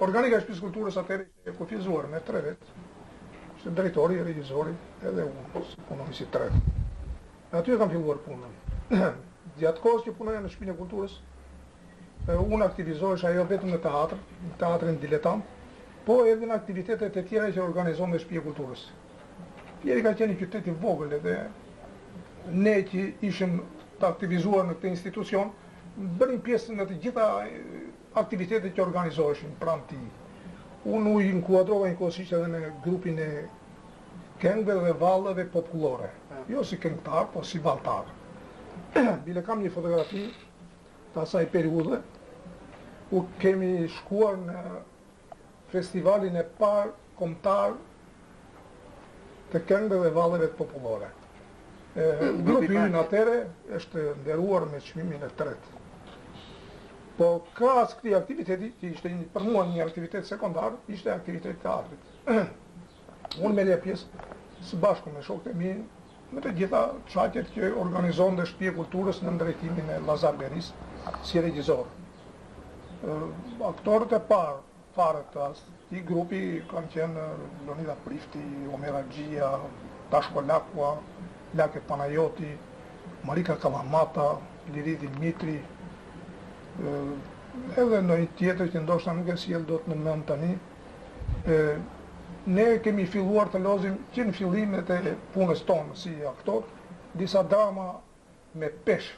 Organika e shtëpisë kulturës atëherë e kufizuar me 3 vetë. Ishte drejtori, regjizori edhe unë, si punoj si 3. Aty kam filluar punën. Gjatë kohës që punoja në shtëpinë e kulturës, unë aktivizohesha jo vetëm në teatrin diletant, po edhe në aktivitetet e tjera që organizon në shtëpi e kulturës. Pjeri ka qenë një qytet i vogël edhe ne që ishim të aktivizuar në këtë institucion, bënim pjesë në të gjitha aktivitetet që organizoheshin pranë tij. Unë u inkuadrova njëkohësisht edhe në grupin e këngëve dhe vallëve popullore. Jo si këngëtar, po si valltar. Bile kam një fotografi të asaj periudhe, ku kemi shkuar në festivalin e parë kombëtar të këngëve dhe vallëve popullore. Grupi ynë atëre është nderuar me çmimin e 3. Po krahas këtij aktiviteti, që ishte për mua një aktivitet sekondar, ishte aktiviteti teatrit. Unë merrja pjesë së bashku me shokët e mi në të gjitha çaqet që organizonte Shtëpia e Kulturës në drejtimin e Llazar Beris si regjisor. Aktorët e parë fare të atij grupi kanë qenë Leonida Prifti, Omer Axhia, Tashko Lakua, Lake Panajoti, Marika Kallamata, Liridi Dmitri, edhe ndonjë tjetër që ndoshta nuk e sjell dot në mend tani. Ne kemi filluar të lozim që në fillimet e punës tonë si aktor, disa drama me pesh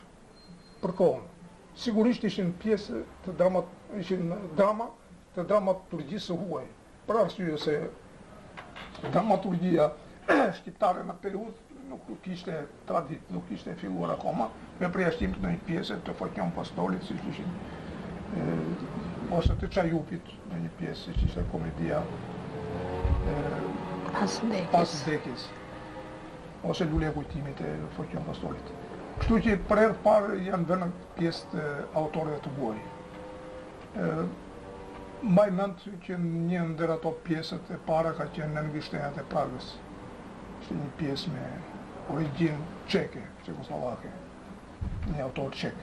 për kohën. Sigurisht ishin pjesë të drama të dramaturgjisë së huaj, për arsye se dramaturgjia shqiptare në periudhë nuk kishte tradit, nuk kishte filluar akoma, me përjashtim të një pjesë të Foqion Postolit, siç ishin, ose të Çajupit në një pjesë, siç ishte komedia Pas vdekjes, ose Lule e kujtimit e Foqion Postolit. Kështu që për herë parë janë vënë pjesë të autorëve të huaj. Mbaj mend që një ndër ato pjesët e para ka qenë Në Ngishtenjat e Pragës. Ishte një pjesë me origjinë çeke, çekoslovake, një autor çek.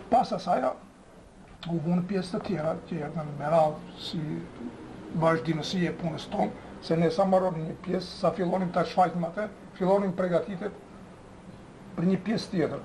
Pas asaj u bën pjesë të tjera që erdhën me radhë si vazhdimësi e punës tonë, se ne sa marronim një pjesë, sa fillonim ta shfaqim atë, fillonim përgatitet për një pjesë tjetër.